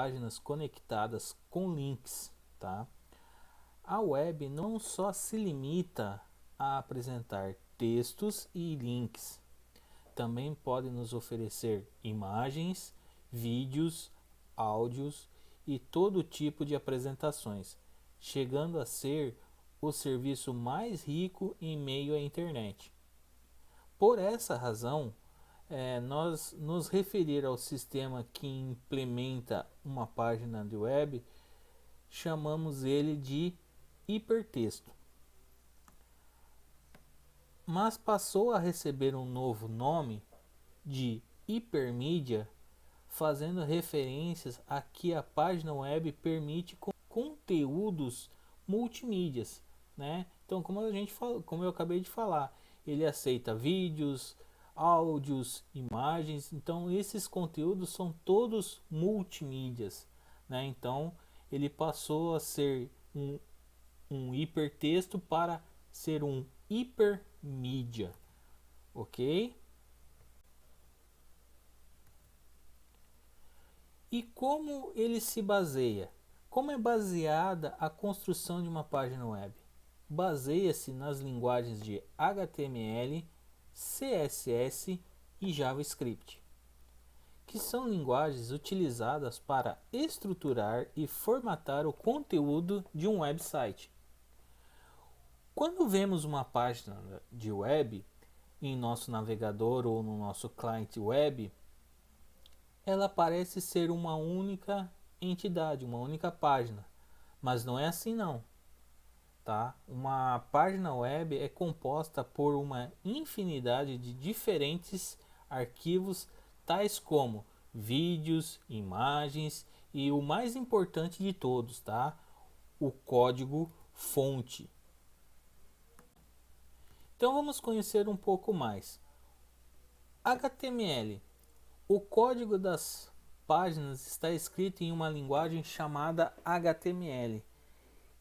páginas conectadas com links, tá? A web não só se limita a apresentar textos e links, também pode nos oferecer imagens, vídeos, áudios e todo tipo de apresentações, chegando a ser o serviço mais rico em meio à internet. Por essa razão, nós nos referir ao sistema que implementa uma página de web, chamamos ele de hipertexto. Mas passou a receber um novo nome de hipermídia, fazendo referências a que a página web permite conteúdos multimídias, né? Então, como eu acabei de falar, ele aceita vídeos, áudios, imagens. Então, esses conteúdos são todos multimídias, né? Então, ele passou a ser um hipertexto para ser um hipermídia, ok? E como ele se baseia? Como é baseada a construção de uma página web? Baseia-se nas linguagens de HTML, CSS e JavaScript, que são linguagens utilizadas para estruturar e formatar o conteúdo de um website. Quando vemos uma página de web em nosso navegador ou no nosso cliente web, ela parece ser uma única entidade, uma única página, mas não é assim não, tá? Uma página web é composta por uma infinidade de diferentes arquivos, tais como vídeos, imagens e o mais importante de todos, tá? O código fonte. Então vamos conhecer um pouco mais. HTML. O código das páginas está escrito em uma linguagem chamada HTML,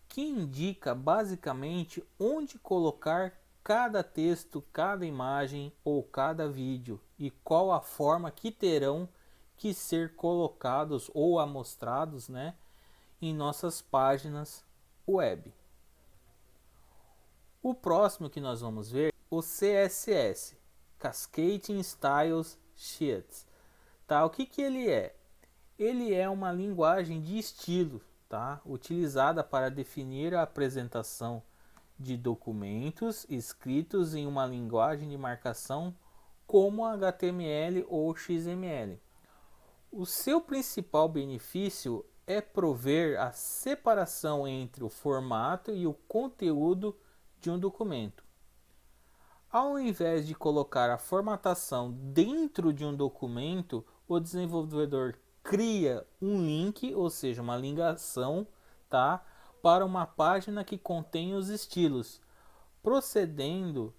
que indica basicamente onde colocar cada texto, cada imagem ou cada vídeo e qual a forma que terão que ser colocados ou amostrados, né, em nossas páginas web. O próximo que nós vamos ver, o CSS, Cascading Styles Sheets. Tá? O que ele é? Ele é uma linguagem de estilo, tá? Utilizada para definir a apresentação de documentos escritos em uma linguagem de marcação como HTML ou XML. O seu principal benefício é prover a separação entre o formato e o conteúdo de um documento. Ao invés de colocar a formatação dentro de um documento, o desenvolvedor cria um link, ou seja, uma ligação, tá, para uma página que contém os estilos, procedendo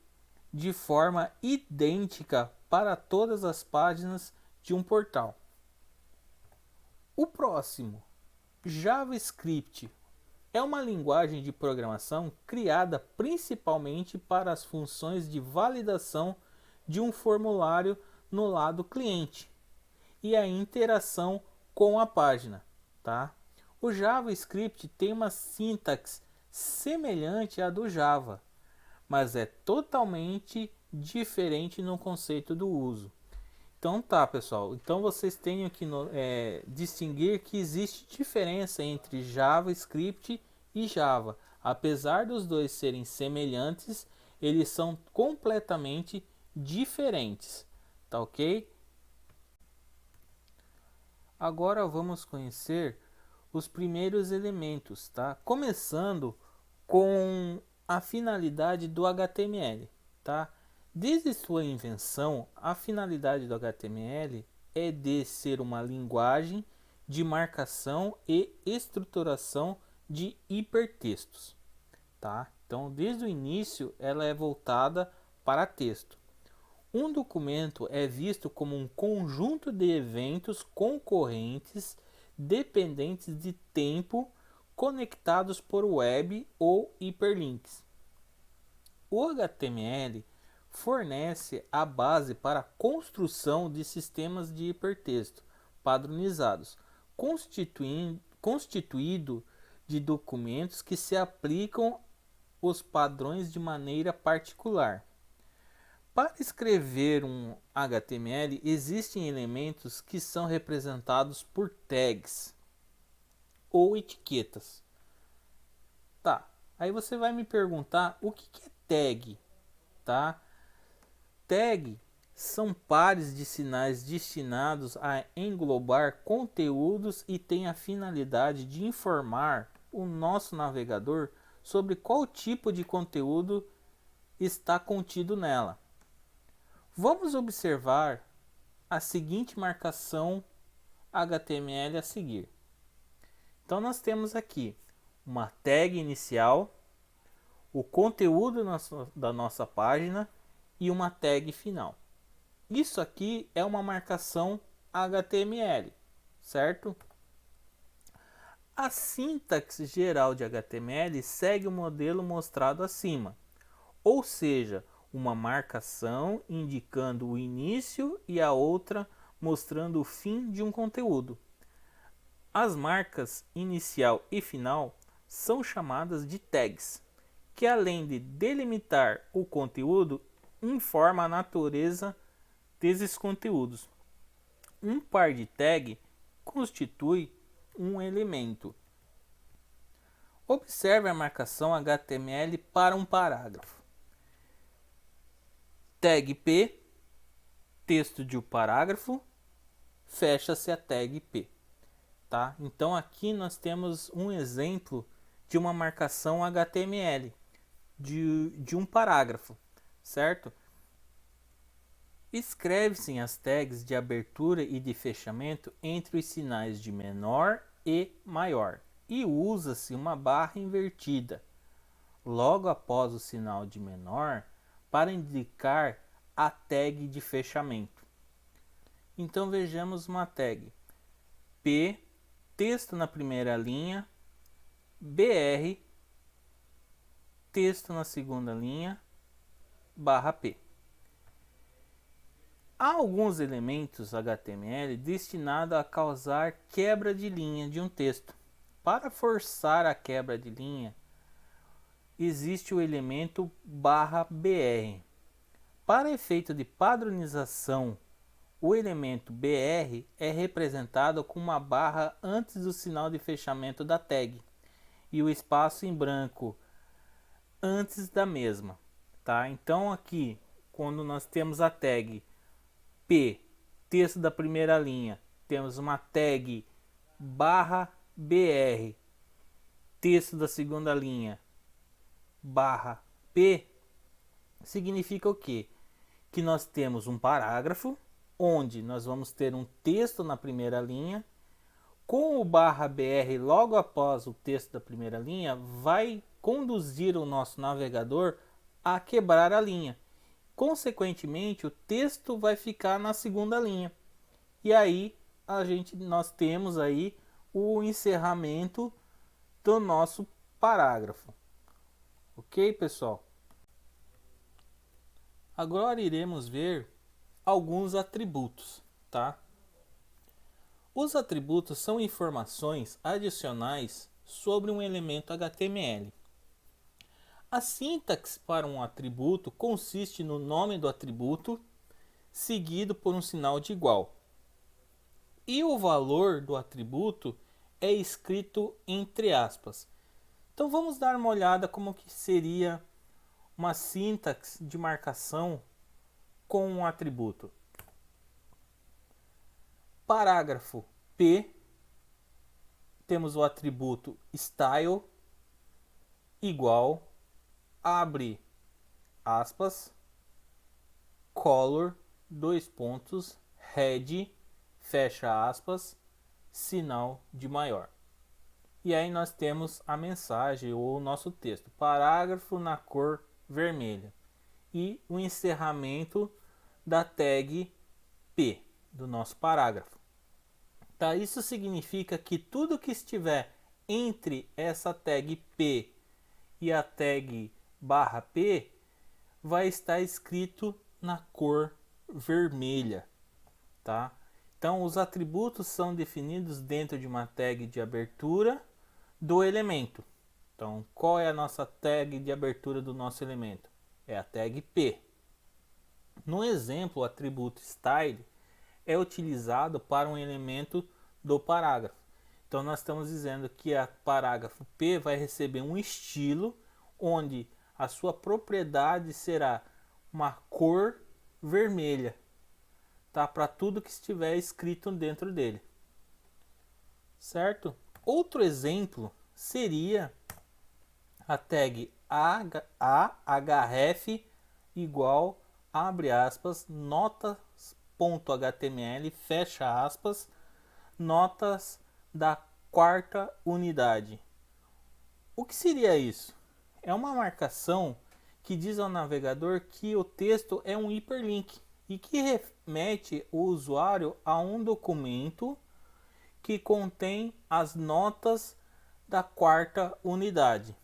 de forma idêntica para todas as páginas de um portal. O próximo, JavaScript, é uma linguagem de programação criada principalmente para as funções de validação de um formulário no lado cliente e a interação com a página, tá? O JavaScript tem uma sintaxe semelhante à do Java, mas é totalmente diferente no conceito do uso. Então tá, pessoal. Então vocês têm que distinguir que existe diferença entre JavaScript e Java. Apesar dos dois serem semelhantes, eles são completamente diferentes. Tá ok? Agora vamos conhecer os primeiros elementos, tá? Começando com a finalidade do HTML, tá? Desde sua invenção, a finalidade do HTML é de ser uma linguagem de marcação e estruturação de hipertextos, tá? Então, desde o início, ela é voltada para texto. Um documento é visto como um conjunto de eventos concorrentes dependentes de tempo conectados por web ou hiperlinks. O HTML fornece a base para a construção de sistemas de hipertexto padronizados, constituído de documentos que se aplicam os padrões de maneira particular. Para escrever um HTML, existem elementos que são representados por tags ou etiquetas. Tá, aí você vai me perguntar o que é tag, tá? Tag são pares de sinais destinados a englobar conteúdos e têm a finalidade de informar o nosso navegador sobre qual tipo de conteúdo está contido nela. Vamos observar a seguinte marcação HTML a seguir. Então nós temos aqui uma tag inicial, o conteúdo da nossa página e uma tag final. Isso aqui é uma marcação HTML, certo? A sintaxe geral de HTML segue o modelo mostrado acima, ou seja, uma marcação indicando o início e a outra mostrando o fim de um conteúdo. As marcas inicial e final são chamadas de tags, que além de delimitar o conteúdo, informa a natureza desses conteúdos. Um par de tag constitui um elemento. Observe a marcação HTML para um parágrafo. Tag P, texto de um parágrafo, fecha-se a tag P. Tá? Então aqui nós temos um exemplo de uma marcação HTML de um parágrafo, certo? Escreve-se as tags de abertura e de fechamento entre os sinais de menor e maior e usa-se uma barra invertida logo após o sinal de menor para indicar a tag de fechamento. Então vejamos uma tag P, texto na primeira linha, BR, texto na segunda linha, barra P. Há alguns elementos HTML destinados a causar quebra de linha de um texto. Para forçar a quebra de linha, existe o elemento /br. Para efeito de padronização, o elemento br é representado com uma barra antes do sinal de fechamento da tag e o espaço em branco antes da mesma. Tá? Então aqui, quando nós temos a tag P, texto da primeira linha, temos uma tag /br, texto da segunda linha, /p, significa o quê? Que nós temos um parágrafo, onde nós vamos ter um texto na primeira linha, com o /br logo após o texto da primeira linha, vai conduzir o nosso navegador a quebrar a linha. Consequentemente, o texto vai ficar na segunda linha. E aí nós temos aí o encerramento do nosso parágrafo. Ok, pessoal? Agora iremos ver alguns atributos, tá? Os atributos são informações adicionais sobre um elemento HTML. A sintaxe para um atributo consiste no nome do atributo, seguido por um sinal de igual. E o valor do atributo é escrito entre aspas. Então vamos dar uma olhada como que seria uma sintaxe de marcação com um atributo. Parágrafo P, temos o atributo style igual, abre aspas, color, dois pontos, head, fecha aspas, sinal de maior. E aí nós temos a mensagem ou o nosso texto, parágrafo na cor vermelha e o encerramento da tag P do nosso parágrafo. Tá? Isso significa que tudo que estiver entre essa tag P e a tag /P vai estar escrito na cor vermelha, tá? Então, os atributos são definidos dentro de uma tag de abertura do elemento. Então, qual é a nossa tag de abertura do nosso elemento? É a tag P. No exemplo, o atributo style é utilizado para um elemento do parágrafo. Então, nós estamos dizendo que a parágrafo P vai receber um estilo onde a sua propriedade será uma cor vermelha, tá? Para tudo que estiver escrito dentro dele, certo? Outro exemplo seria a tag ahref igual, abre aspas, notas.html, fecha aspas, notas da quarta unidade. O que seria isso? É uma marcação que diz ao navegador que o texto é um hiperlink e que remete o usuário a um documento que contém as notas da quarta unidade.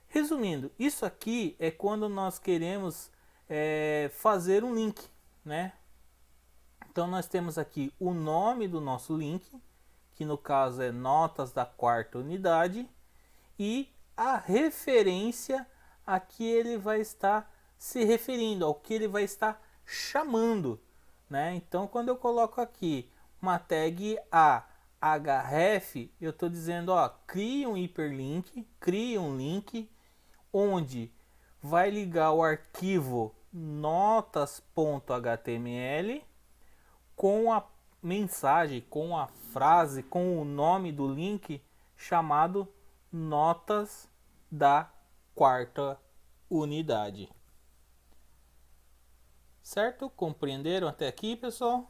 Resumindo, isso aqui é quando nós queremos fazer um link, né? Então nós temos aqui o nome do nosso link, que no caso é notas da quarta unidade, e a referência a que ele vai estar se referindo, ao que ele vai estar chamando, né? Então quando eu coloco aqui uma tag ahref, eu estou dizendo, ó, crie um hiperlink, crie um link onde vai ligar o arquivo notas.html com a mensagem, com a frase, com o nome do link chamado notas da quarta unidade. Certo? Compreenderam até aqui, pessoal?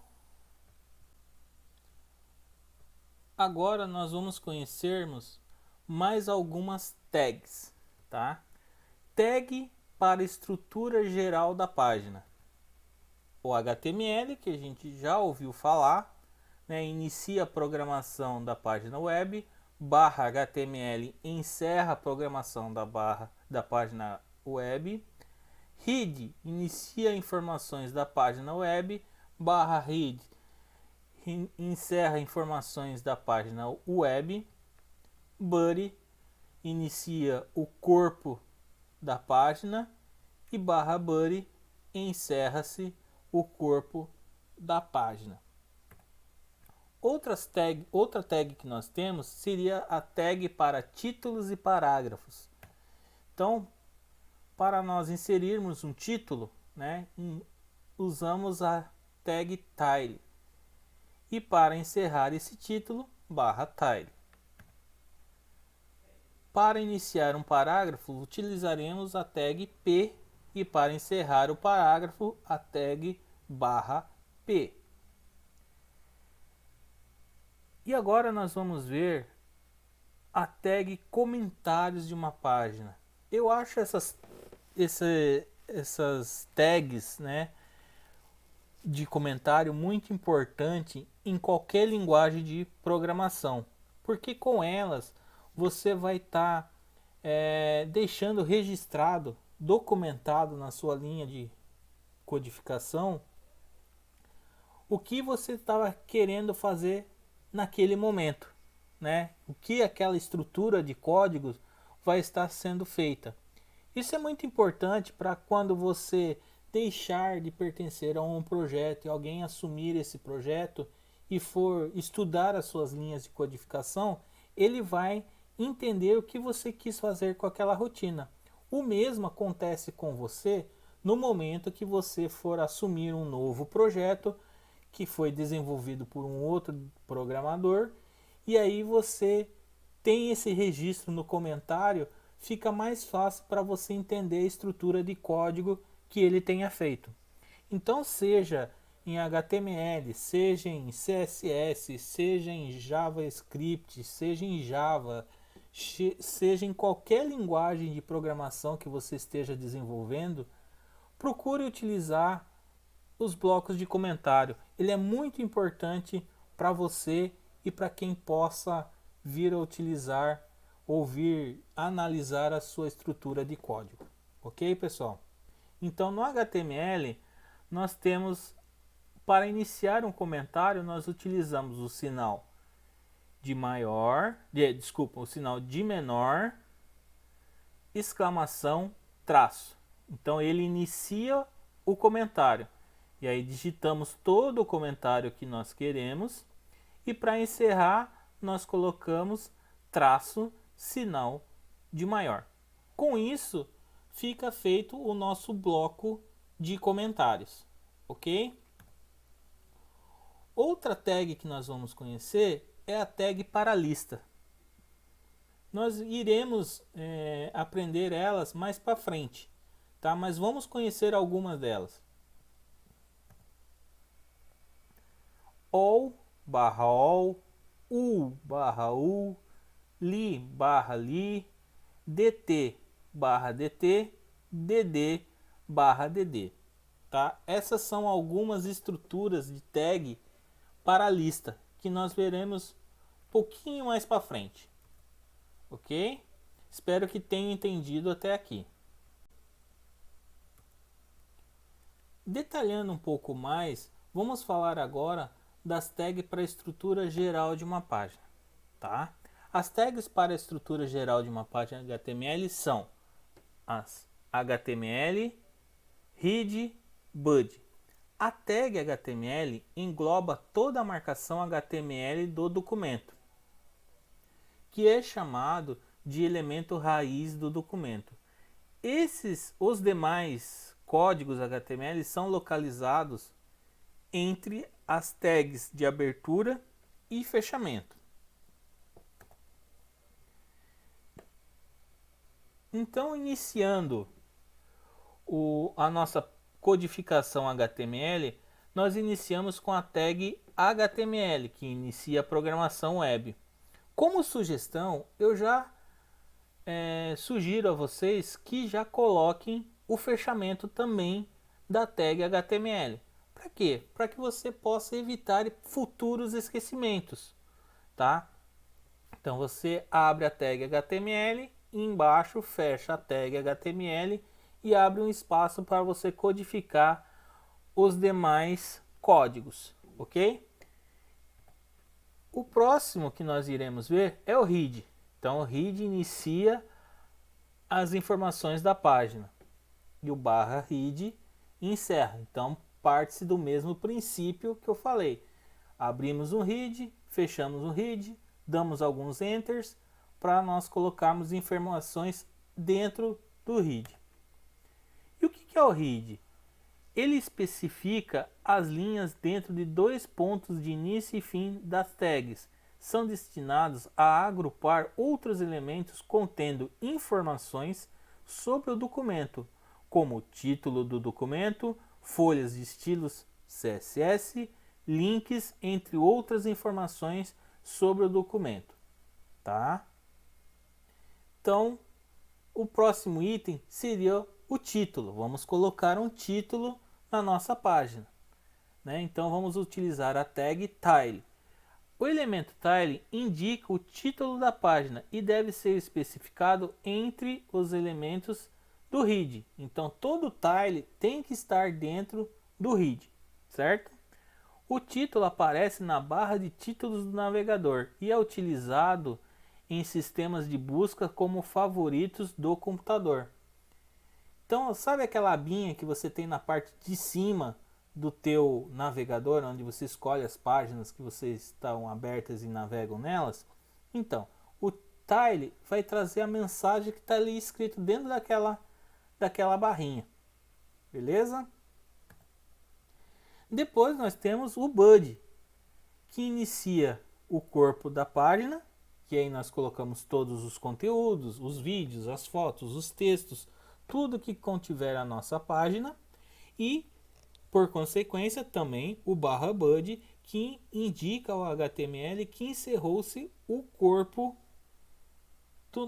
Agora nós vamos conhecermos mais algumas tags, tá? Tag para estrutura geral da página. O HTML, que a gente já ouviu falar, né, inicia a programação da página web, barra HTML encerra a programação da página web, head inicia informações da página web, barra head encerra informações da página web, body inicia o corpo da página e barra body encerra-se o corpo da página. Outra tag que nós temos seria a tag para títulos e parágrafos. Então, para nós inserirmos um título, né, usamos a tag tile. E para encerrar esse título, barra tile. Para iniciar um parágrafo, utilizaremos a tag P e para encerrar o parágrafo, a tag barra P. E agora nós vamos ver a tag comentários de uma página. Eu acho essas tags, né, de comentário muito importante em qualquer linguagem de programação, porque com elas você vai estar deixando registrado, documentado na sua linha de codificação o que você estava querendo fazer naquele momento, né? O que aquela estrutura de códigos vai estar sendo feita. Isso é muito importante para quando você deixar de pertencer a um projeto e alguém assumir esse projeto e for estudar as suas linhas de codificação, ele vai entender o que você quis fazer com aquela rotina. O mesmo acontece com você no momento que você for assumir um novo projeto que foi desenvolvido por um outro programador e aí você tem esse registro no comentário, fica mais fácil para você entender a estrutura de código que ele tenha feito. Então, seja em HTML, seja em CSS, seja em JavaScript, seja em Java, seja em qualquer linguagem de programação que você esteja desenvolvendo, procure utilizar os blocos de comentário. Ele é muito importante para você e para quem possa vir a utilizar ou vir analisar a sua estrutura de código. Ok, pessoal? Então, no HTML, nós temos para iniciar um comentário, nós utilizamos o sinal de maior, o sinal de menor, exclamação, traço. Então ele inicia o comentário. E aí digitamos todo o comentário que nós queremos. E para encerrar, nós colocamos traço, sinal de maior. Com isso, fica feito o nosso bloco de comentários, ok? Outra tag que nós vamos conhecer é a tag para lista. Nós iremos aprender elas mais para frente, tá? Mas vamos conhecer algumas delas. All barra all, barra li barra li, dt barra dt, dd barra dd. Tá? Essas são algumas estruturas de tag para a lista que nós veremos um pouquinho mais para frente. Ok? Espero que tenham entendido até aqui. Detalhando um pouco mais, vamos falar agora das tags para a estrutura geral de uma página. Tá? As tags para a estrutura geral de uma página HTML são as HTML, head, body. A tag HTML engloba toda a marcação HTML do documento, que é chamado de elemento raiz do documento. Os demais códigos HTML são localizados entre as tags de abertura e fechamento. Então, iniciando a nossa codificação HTML, nós iniciamos com a tag HTML, que inicia a programação web. Como sugestão, eu já sugiro a vocês que já coloquem o fechamento também da tag HTML. Para quê? Para que você possa evitar futuros esquecimentos, tá? Então você abre a tag HTML e embaixo fecha a tag HTML e abre um espaço para você codificar os demais códigos, ok? O próximo que nós iremos ver é o head. Então o head inicia as informações da página e o barra head encerra. Então parte-se do mesmo princípio que eu falei. Abrimos um head, fechamos um head, damos alguns enters para nós colocarmos informações dentro do head. E o que é o head? Ele especifica as linhas dentro de dois pontos de início e fim das tags. São destinados a agrupar outros elementos contendo informações sobre o documento, como o título do documento, folhas de estilos CSS, links, entre outras informações sobre o documento. Tá? Então, o próximo item seria o título. Vamos colocar um título na nossa página, né? Então vamos utilizar a tag tile. O elemento tile indica o título da página e deve ser especificado entre os elementos do head. Então todo tile tem que estar dentro do head, certo? O título aparece na barra de títulos do navegador e é utilizado em sistemas de busca como favoritos do computador. Então, sabe aquela abinha que você tem na parte de cima do teu navegador, onde você escolhe as páginas que vocês estão abertas e navegam nelas? Então, o tile vai trazer a mensagem que está ali escrito dentro daquela barrinha. Beleza? Depois nós temos o body, que inicia o corpo da página, que aí nós colocamos todos os conteúdos, os vídeos, as fotos, os textos, tudo que contiver a nossa página, e por consequência também o barra body, que indica o HTML que encerrou-se o corpo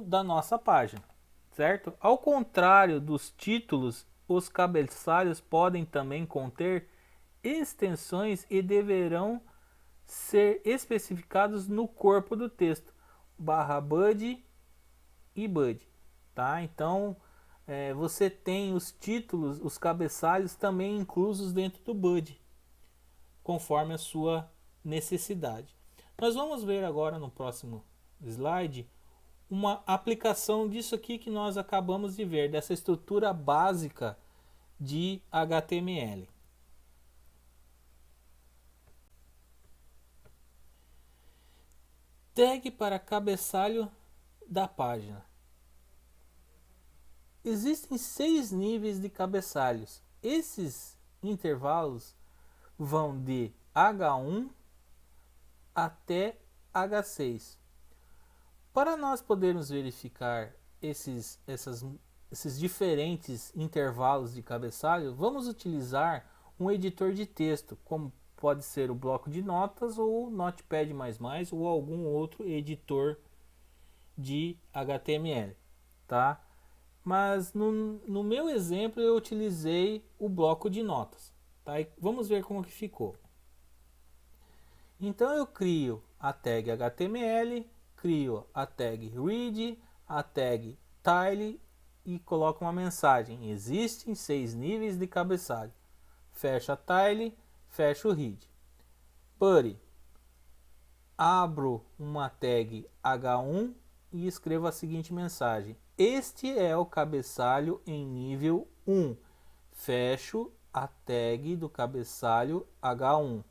da nossa página, certo? Ao contrário dos títulos, os cabeçalhos podem também conter extensões e deverão ser especificados no corpo do texto, barra body e body, tá? Então você tem os títulos, os cabeçalhos também inclusos dentro do body. conforme a sua necessidade. Nós vamos ver agora no próximo slide uma aplicação disso aqui que nós acabamos de ver, dessa estrutura básica de HTML. Tag para cabeçalho da página. Existem 6 níveis de cabeçalhos. Esses intervalos vão de H1 até H6. Para nós podermos verificar esses diferentes intervalos de cabeçalho, vamos utilizar um editor de texto, como pode ser o bloco de notas ou o Notepad++ ou algum outro editor de HTML, tá? Mas no meu exemplo eu utilizei o bloco de notas, tá? E vamos ver como que ficou. Então eu crio a tag HTML, crio a tag read, a tag tile e coloco uma mensagem: existem 6 níveis de cabeçalho. Fecho a tile, fecho o read. Body, abro uma tag H1 e escrevo a seguinte mensagem: este é o cabeçalho em nível 1. Fecho a tag do cabeçalho H1.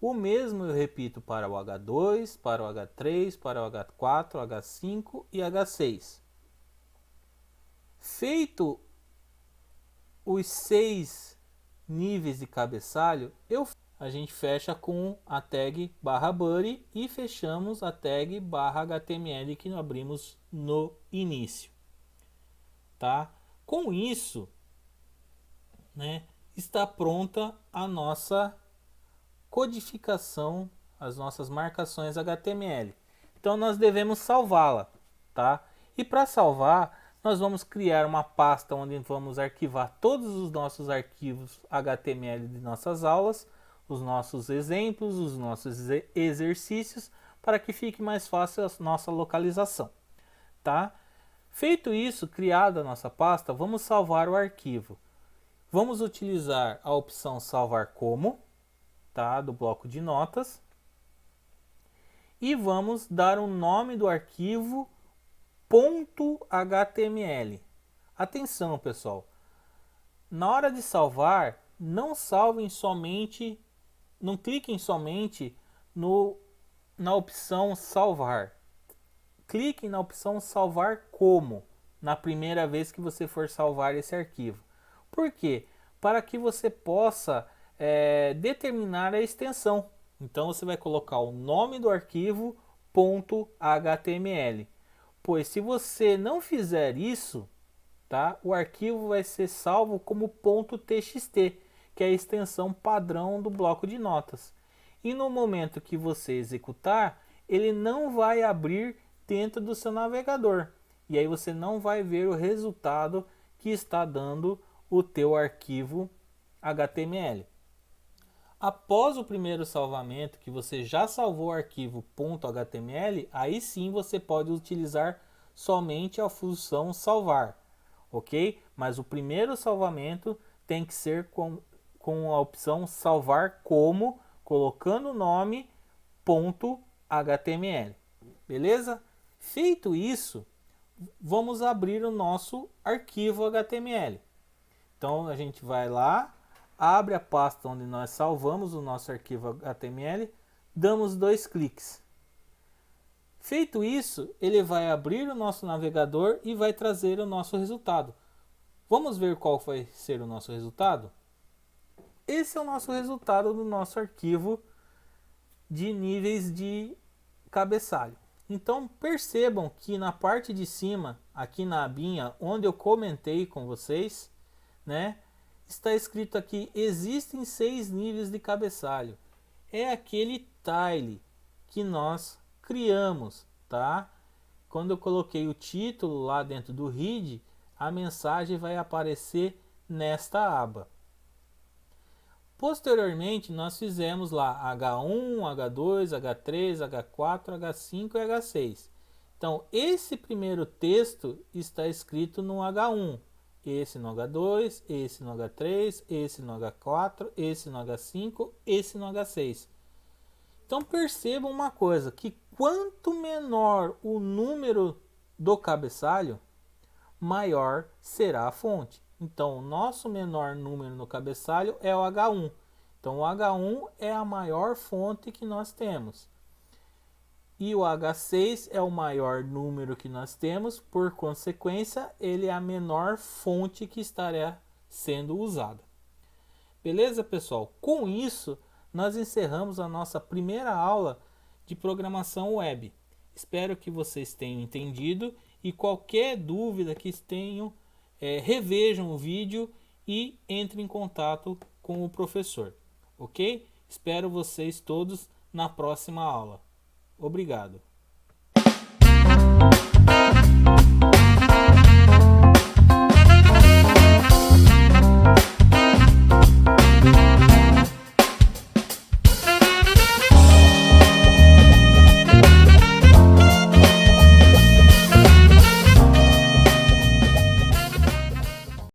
O mesmo eu repito para o H2, para o H3, para o H4, H5 e H6. Feito os 6 níveis de cabeçalho, a gente fecha com a tag /body e fechamos a tag /html que abrimos no início, tá? Com isso, né, está pronta a nossa codificação, as nossas marcações HTML. Então nós devemos salvá-la, tá? E para salvar, nós vamos criar uma pasta onde vamos arquivar todos os nossos arquivos HTML de nossas aulas, os nossos exemplos, os nossos exercícios, para que fique mais fácil a nossa localização, tá? Feito isso, criada a nossa pasta, vamos salvar o arquivo. Vamos utilizar a opção salvar como, tá? Do bloco de notas. E vamos dar o nome do arquivo .html. Atenção, pessoal. Na hora de salvar, não salvem somente, não cliquem somente na opção salvar. Cliquem na opção salvar como na primeira vez que você for salvar esse arquivo. Por quê? Para que você possa determinar a extensão. Então você vai colocar o nome do arquivo .html. Pois se você não fizer isso, tá, o arquivo vai ser salvo como .txt, que é a extensão padrão do bloco de notas. E no momento que você executar, ele não vai abrir dentro do seu navegador. E aí você não vai ver o resultado que está dando o teu arquivo HTML. Após o primeiro salvamento, que você já salvou o arquivo .html, aí sim você pode utilizar somente a função salvar, ok? Mas o primeiro salvamento tem que ser com a opção salvar como, colocando o nome .html, beleza? Feito isso, vamos abrir o nosso arquivo HTML. Então a gente vai lá, abre a pasta onde nós salvamos o nosso arquivo HTML, damos 2 cliques. Feito isso, ele vai abrir o nosso navegador e vai trazer o nosso resultado. Vamos ver qual vai ser o nosso resultado? Esse é o nosso resultado do nosso arquivo de níveis de cabeçalho. Então percebam que na parte de cima, aqui na abinha onde eu comentei com vocês, né, está escrito aqui: existem 6 níveis de cabeçalho. É aquele tile que nós criamos, tá? Quando eu coloquei o título lá dentro do read, a mensagem vai aparecer nesta aba. Posteriormente, nós fizemos lá H1, H2, H3, H4, H5 e H6. Então, esse primeiro texto está escrito no H1. esse no H2, esse no H3, esse no H4, esse no H5, esse no H6. Então percebam uma coisa, que quanto menor o número do cabeçalho, maior será a fonte. Então o nosso menor número no cabeçalho é o H1. Então o H1 é a maior fonte que nós temos. E o H6 é o maior número que nós temos, por consequência, ele é a menor fonte que estará sendo usada. Beleza, pessoal? Com isso, nós encerramos a nossa primeira aula de programação web. Espero que vocês tenham entendido e qualquer dúvida que tenham, revejam o vídeo e entrem em contato com o professor. Ok? Espero vocês todos na próxima aula. Obrigado.